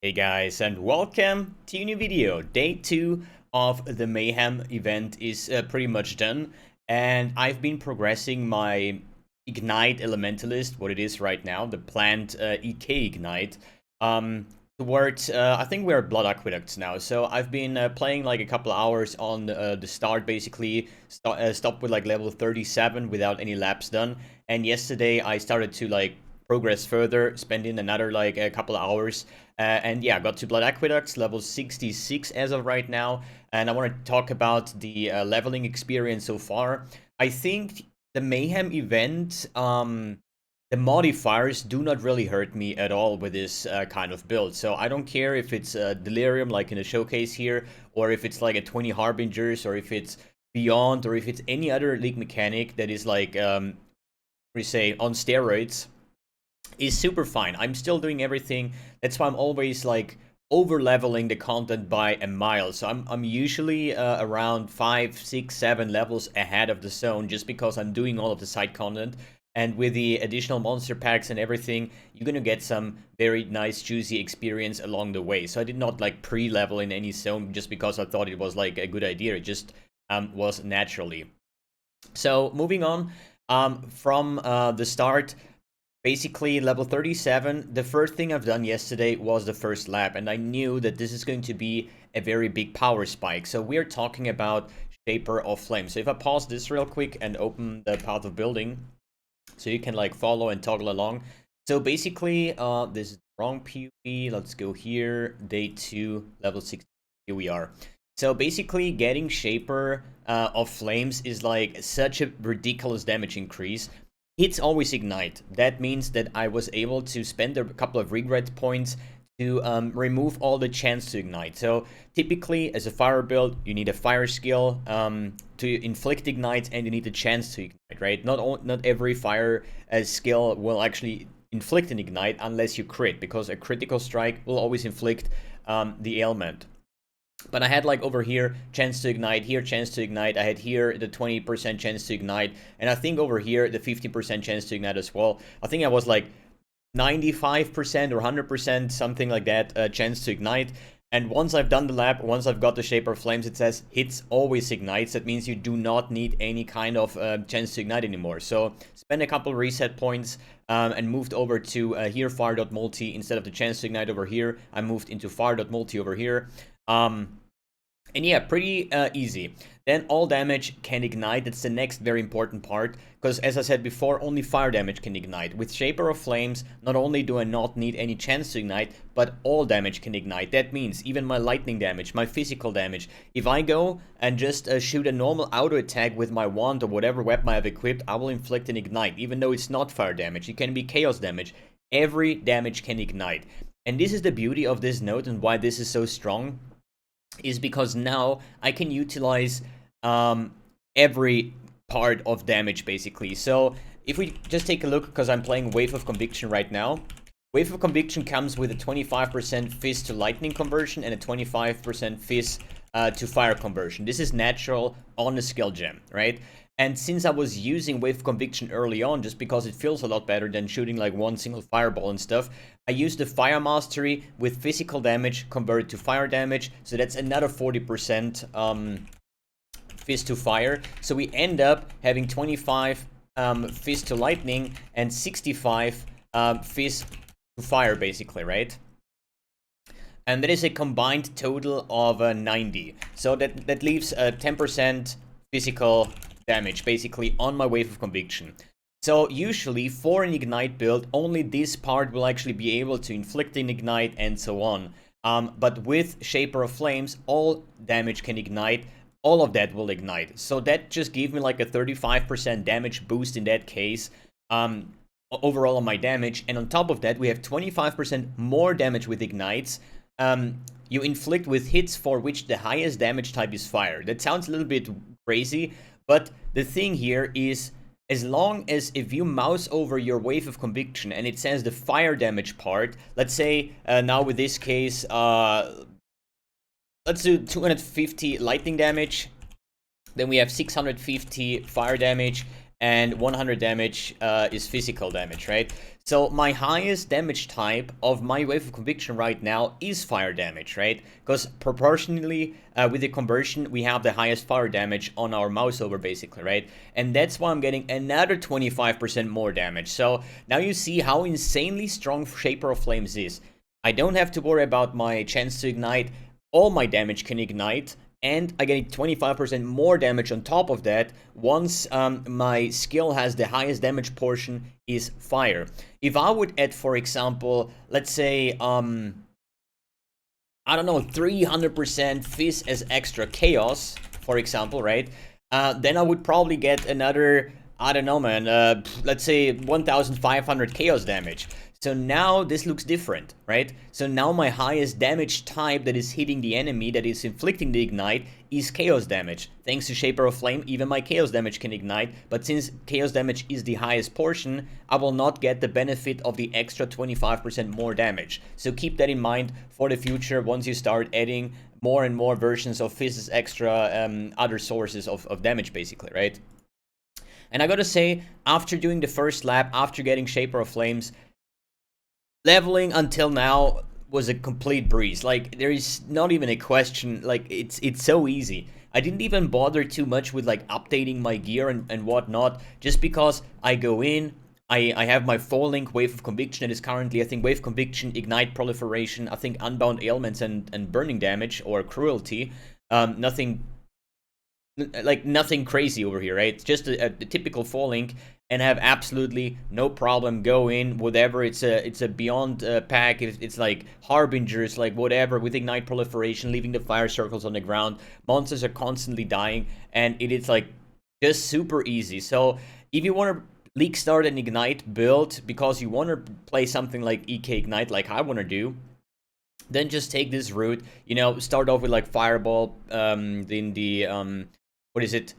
Hey guys, and welcome to a new video. Day 2 of the Mayhem event is pretty much done, and I've been progressing my Ignite Elementalist, what it is right now, the planned EK Ignite, towards, I think we're at Blood Aqueducts now, so I've been playing like a couple hours on the start, basically, stopped with like level 37 without any laps done, and yesterday I started to like progress further, spending another like a couple of hours. And yeah, got to Blood Aqueducts, level 66 as of right now. And I want to talk about the leveling experience so far. I think the Mayhem event, the modifiers do not really hurt me at all with this kind of build. So I don't care if it's Delirium, like in the showcase here, or if it's like a 20 Harbingers, or if it's Beyond, or if it's any other League mechanic that is like, we say, on steroids. Is super fine. I'm still doing everything. That's why I'm always like over leveling the content by a mile. So I'm usually around 5, 6, 7 levels ahead of the zone just because I'm doing all of the side content. And with the additional monster packs and everything, you're gonna get some very nice juicy experience along the way. So I did not like pre-level in any zone just because I thought it was like a good idea. It just was naturally. So moving on from the start. Basically, level 37, the first thing I've done yesterday was the first lap, and I knew that this is going to be a very big power spike. So we're talking about Shaper of Flame. So if I pause this real quick and open the Path of Building, so you can like follow and toggle along. So basically, this is the wrong PvP. Let's go here, day 2, level 60. Here we are. So basically, getting Shaper of Flames is like such a ridiculous damage increase. Hits always ignite. That means that I was able to spend a couple of regret points to remove all the chance to ignite. So typically, as a fire build, you need a fire skill to inflict ignite, and you need the chance to ignite, right? Not every fire skill will actually inflict an ignite unless you crit, because a critical strike will always inflict the ailment. But I had like over here chance to ignite, here chance to ignite. I had here the 20% chance to ignite, and I think over here the 50% chance to ignite as well. I think I was like 95% or 100%, something like that, chance to ignite. And once I've done the lap, once I've got the Shaper of Flames, it says hits always ignites. That means you do not need any kind of chance to ignite anymore. So spend a couple reset points and moved over to here fire.multi instead of the chance to ignite over here. I moved into fire.multi over here. And yeah, pretty easy. Then all damage can ignite. That's the next very important part, because as I said before, only fire damage can ignite. With Shaper of Flames, not only do I not need any chance to ignite, but all damage can ignite. That means even my lightning damage, my physical damage. If I go and just shoot a normal auto attack with my wand or whatever weapon I have equipped, I will inflict an ignite, even though it's not fire damage. It can be chaos damage. Every damage can ignite. And this is the beauty of this node and why this is so strong, is because now I can utilize every part of damage, basically. So if we just take a look, because I'm playing Wave of Conviction right now. Wave of Conviction comes with a 25% Fizz to Lightning conversion and a 25% Fizz to Fire conversion. This is natural on the skill gem, right? And since I was using Wave of Conviction early on, just because it feels a lot better than shooting like one single fireball and stuff, I used the Fire Mastery with physical damage converted to fire damage, so that's another 40% Fizz to Fire. So we end up having 25 Fizz to Lightning and 65 Fizz to Fire, basically, right? And that is a combined total of 90. So that leaves 10% physical damage, basically, on my Wave of Conviction. So usually for an ignite build, only this part will actually be able to inflict an ignite and so on. But with Shaper of Flames, all damage can ignite. All of that will ignite. So that just gave me like a 35% damage boost in that case, overall on my damage. And on top of that, we have 25% more damage with ignites. You inflict with hits for which the highest damage type is fire. That sounds a little bit crazy, but the thing here is, as long as if you mouse over your Wave of Conviction and it says the fire damage part, let's say now with this case, let's do 250 lightning damage, then we have 650 fire damage, and 100 damage is physical damage, right? So my highest damage type of my Wave of Conviction right now is fire damage, right? Because proportionally with the conversion, we have the highest fire damage on our mouse over, basically, right? And that's why I'm getting another 25% more damage. So now you see how insanely strong Shaper of Flames is. I don't have to worry about my chance to ignite. All my damage can ignite, and I get 25% more damage on top of that once my skill has the highest damage portion is fire. If I would add, for example, let's say, I don't know, 300% Fizz as extra Chaos, for example, right? Then I would probably get another, I don't know, man, let's say 1,500 Chaos damage. So now this looks different, right? So now my highest damage type that is hitting the enemy, that is inflicting the ignite, is Chaos damage. Thanks to Shaper of Flame, even my Chaos damage can ignite, but since Chaos damage is the highest portion, I will not get the benefit of the extra 25% more damage. So keep that in mind for the future once you start adding more and more versions of Fizz's extra other sources of damage, basically, right? And I gotta say, after doing the first lap, after getting Shaper of Flames, leveling until now was a complete breeze. Like, there is not even a question. Like, it's so easy. I didn't even bother too much with like updating my gear and whatnot, just because I go in, I have my 4-link Wave of Conviction that is currently, I think, Wave Conviction, Ignite Proliferation, I think Unbound Ailments and Burning Damage or Cruelty. Nothing crazy over here, right? It's just a typical 4-link, and have absolutely no problem go in whatever. It's a beyond pack. It's like harbingers, like whatever, with Ignite Proliferation, leaving the fire circles on the ground. Monsters are constantly dying, and it is like just super easy. So if you want to leak start and ignite build because you want to play something like EK Ignite like I want to do, then just take this route. You know, start off with like Fireball, then the what is it?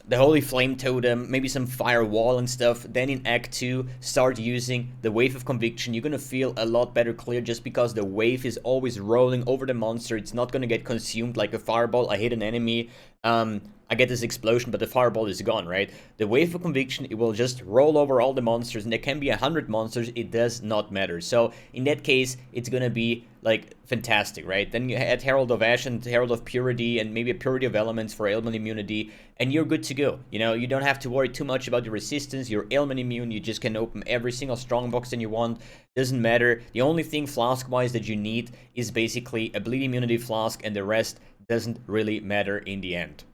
The Holy Flame Totem, maybe some Firewall and stuff. Then in Act 2, start using the Wave of Conviction. You're gonna feel a lot better clear just because the wave is always rolling over the monster. It's not gonna get consumed like a Fireball. I hit an enemy, I get this explosion, but the Fireball is gone, right? The Wave of Conviction, it will just roll over all the monsters, and there can be 100 monsters, it does not matter. So in that case, it's gonna be like fantastic, right? Then you add Herald of Ash and Herald of Purity and maybe a Purity of Elements for ailment immunity, and you're good to go. You know, you don't have to worry too much about your resistance. You're ailment immune. You just can open every single strongbox that you want. Doesn't matter. The only thing flask-wise that you need is basically a bleed immunity flask, and the rest doesn't really matter in the end.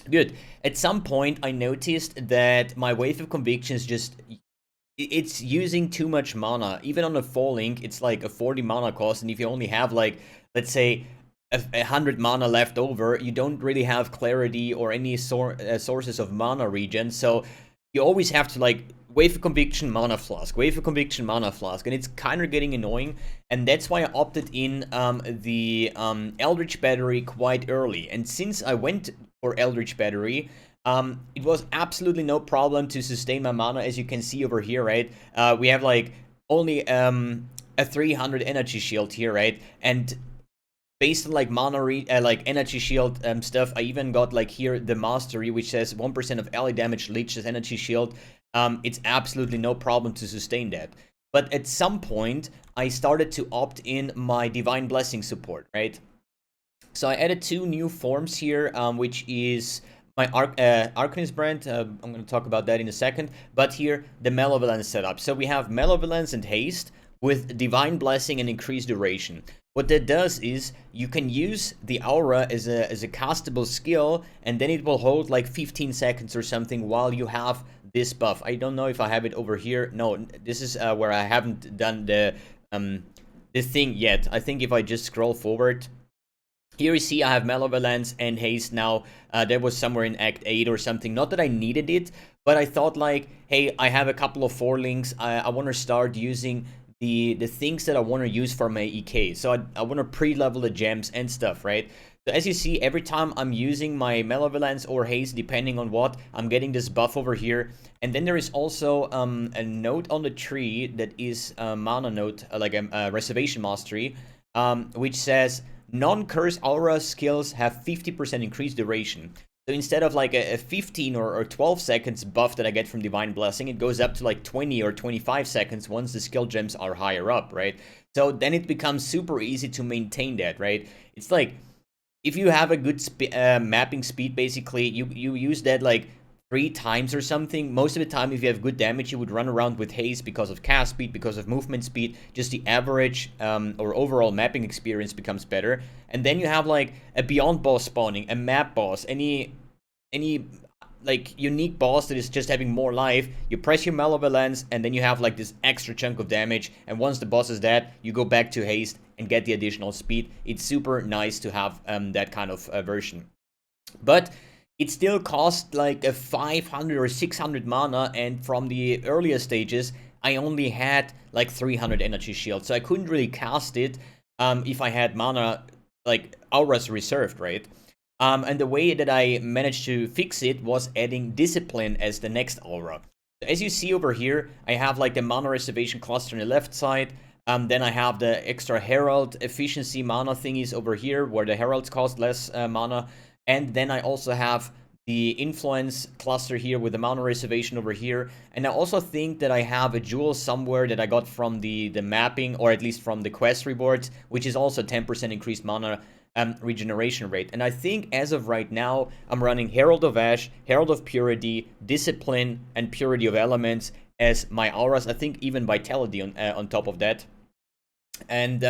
Good. At some point, I noticed that my Wave of Conviction is just... it's using too much mana. Even on a 4-link, it's like a 40 mana cost, and if you only have like, let's say, 100 mana left over, you don't really have clarity or any sources of mana regen, so you always have to like Wave of Conviction, Mana Flask, Wave of Conviction, Mana Flask, and it's kind of getting annoying, and that's why I opted in the Eldritch Battery quite early. And since I went for Eldritch Battery, it was absolutely no problem to sustain my mana, as you can see over here, right? We have like only a 300 energy shield here, right? And based on like mana like energy shield stuff, I even got like here the mastery, which says 1% of ally damage leeches energy shield. It's absolutely no problem to sustain that. But at some point, I started to opt in my Divine Blessing support, right? So I added 2 new forms here, which is my Arcanist brand. I'm going to talk about that in a second. But here, the Malevolence setup. So we have Malevolence and Haste with Divine Blessing and Increased Duration. What that does is you can use the aura as a castable skill, and then it will hold like 15 seconds or something while you have this buff. I don't know if I have it over here. No, this is where I haven't done the thing yet. I think if I just scroll forward, here you see I have Malevolence and Haste now. That was somewhere in Act 8 or something. Not that I needed it, but I thought like, hey, I have a couple of 4-links. I want to start using the things that I want to use for my EK. So I want to pre-level the gems and stuff, right? So as you see, every time I'm using my Malevolence or Haste, depending on what, I'm getting this buff over here. And then there is also a note on the tree that is a mana note, like a Reservation Mastery, which says non-curse aura skills have 50% increased duration. So So instead of like a 15 or 12 seconds buff that I get from Divine Blessing, it goes up to like 20 or 25 seconds once the skill gems are higher up, right? So then it becomes super easy to maintain that, right? It's like, if you have a good mapping speed, basically, you use that like 3 times or something. Most of the time, if you have good damage, you would run around with haste because of cast speed, because of movement speed. Just the average or overall mapping experience becomes better. And then you have like a beyond boss spawning, a map boss, any like unique boss that is just having more life. You press your Malevolence, and then you have like this extra chunk of damage. And once the boss is dead, you go back to haste and get the additional speed. It's super nice to have that kind of version. But it still costs like a 500 or 600 mana, and from the earlier stages, I only had like 300 energy shield, so I couldn't really cast it if I had mana, like auras reserved, right? And the way that I managed to fix it was adding Discipline as the next aura. As you see over here, I have like the mana reservation cluster on the left side. Then I have the extra Herald efficiency mana thingies over here, where the Heralds cost less mana. And then I also have the influence cluster here with the mana reservation over here. And I also think that I have a jewel somewhere that I got from the mapping, or at least from the quest rewards, which is also 10% increased mana regeneration rate. And I think as of right now, I'm running Herald of Ash, Herald of Purity, Discipline, and Purity of Elements as my auras. I think even Vitality on top of that. And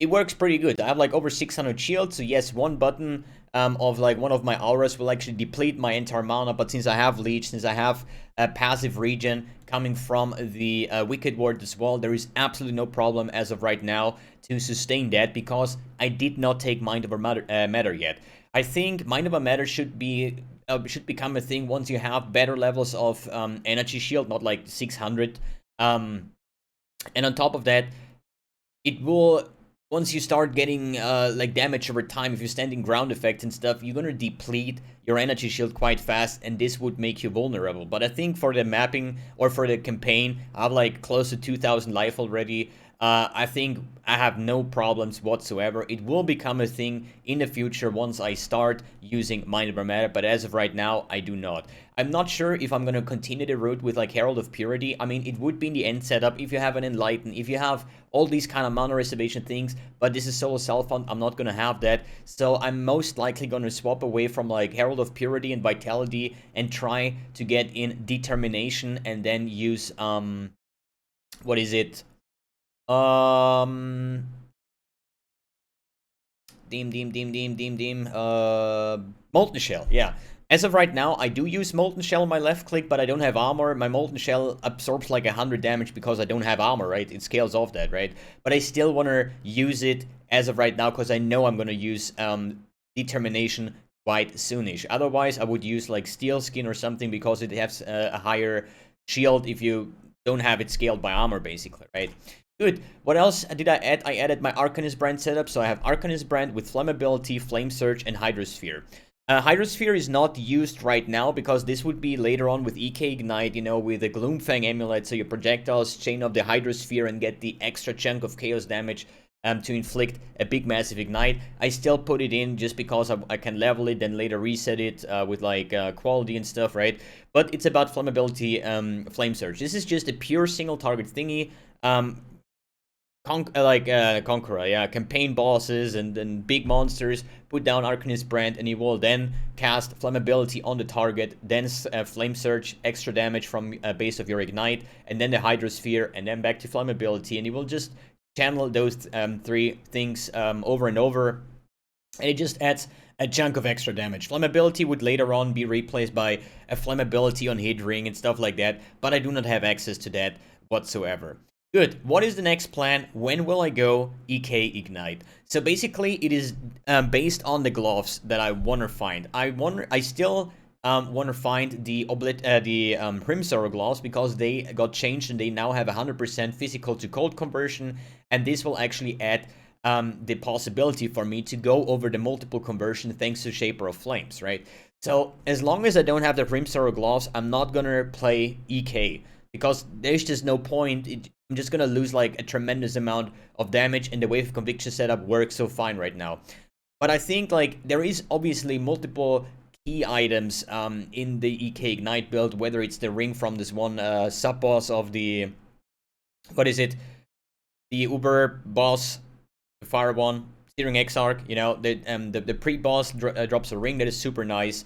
it works pretty good. I have like over 600 shields, so yes, one button of like one of my auras will actually deplete my entire mana, but since I have Leech, since I have a passive regen coming from the Wicked Ward as well, there is absolutely no problem as of right now to sustain that, because I did not take Mind Over Matter yet. I think Mind Over Matter should become a thing once you have better levels of energy shield, not like 600. And on top of that, it will, once you start getting like damage over time, if you're standing ground effects and stuff, you're gonna deplete your energy shield quite fast, and this would make you vulnerable. But I think for the mapping or for the campaign, I have like close to 2,000 life already. I think I have no problems whatsoever. It will become a thing in the future once I start using Mind Over Matter, but as of right now, I do not. I'm not sure if I'm going to continue the route with like Herald of Purity. I mean, it would be in the end setup if you have an Enlighten, if you have all these kind of mana reservation things, but this is solo self-found, I'm not going to have that. So I'm most likely going to swap away from like Herald of Purity and Vitality and try to get in Determination, and then use, what is it? Molten Shell, yeah. As of right now, I do use Molten Shell on my left click, but I don't have armor. My Molten Shell absorbs like 100 damage because I don't have armor, right? It scales off that, right? But I still want to use it as of right now, because I know I'm going to use Determination quite soonish. Otherwise, I would use like Steel Skin or something, because it has a higher shield if you don't have it scaled by armor, basically, right? Good. What else did I add? I added my Arcanist brand setup. So I have Arcanist brand with Flammability, Flame Surge, and Hydrosphere. Hydrosphere is not used right now, because this would be later on with EK Ignite, you know, with the Gloomfang amulet. So your projectiles chain up the Hydrosphere and get the extra chunk of chaos damage to inflict a big massive ignite. I still put it in just because I can level it, then later reset it with like quality and stuff, right? But it's about Flammability, Flame Surge. This is just a pure single target thingy. Conqueror, yeah, campaign bosses and big monsters, put down Arcanist brand, and he will then cast Flammability on the target, then Flame Surge, extra damage from base of your ignite, and then the Hydrosphere, and then back to Flammability, and he will just channel those 3 things over and over, and it just adds a chunk of extra damage. Flammability would later on be replaced by a Flammability on hit ring and stuff like that, but I do not have access to that whatsoever. Good. What is the next plan? When will I go EK Ignite? So basically, it is based on the gloves that I want to find. I still want to find the Hrimsorrow gloves, because they got changed and they now have 100% physical to cold conversion, and this will actually add the possibility for me to go over the multiple conversion thanks to Shaper of Flames, right? So as long as I don't have the Hrimsorrow gloves, I'm not gonna play EK, because there's just no point. I'm just gonna lose like a tremendous amount of damage, and the Wave of Conviction setup works so fine right now. But I think like there is obviously multiple key items in the EK Ignite build, whether it's the ring from this one sub-boss of the, what is it? The Uber boss, the fire one, Steering Exarch, you know, the pre-boss drops a ring that is super nice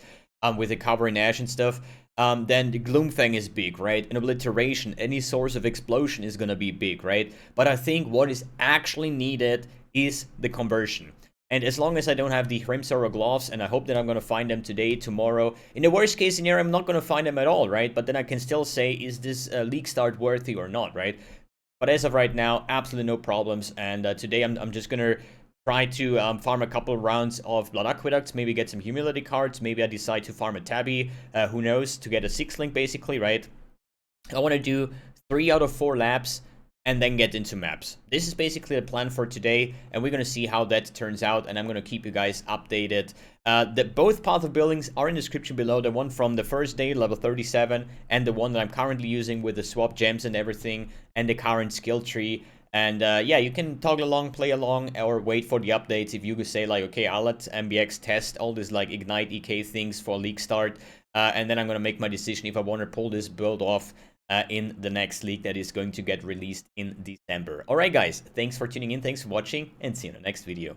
with the cover in ash and stuff. Then the Gloomfang is big, right? An obliteration, any source of explosion is gonna be big, right? But I think what is actually needed is the conversion. And as long as I don't have the Hrimsora gloves, and I hope that I'm gonna find them today, tomorrow, in the worst case scenario, I'm not gonna find them at all, right? But then I can still say, is this league start worthy or not, right? But as of right now, absolutely no problems. And today I'm just gonna try to farm a couple rounds of Blood Aqueducts, maybe get some humility cards, maybe I decide to farm a Tabby, who knows, to get a 6-link basically, right? I want to do 3 out of 4 laps and then get into maps. This is basically the plan for today, and we're going to see how that turns out, and I'm going to keep you guys updated. Both path of buildings are in the description below, the one from the first day, level 37, and the one that I'm currently using with the swap gems and everything, and the current skill tree. And yeah, you can toggle along, play along, or wait for the updates if you could say like, okay, I'll let MBX test all this like Ignite EK things for league start, and then I'm going to make my decision if I want to pull this build off in the next league that is going to get released in December. Alright guys, thanks for tuning in, thanks for watching, and see you in the next video.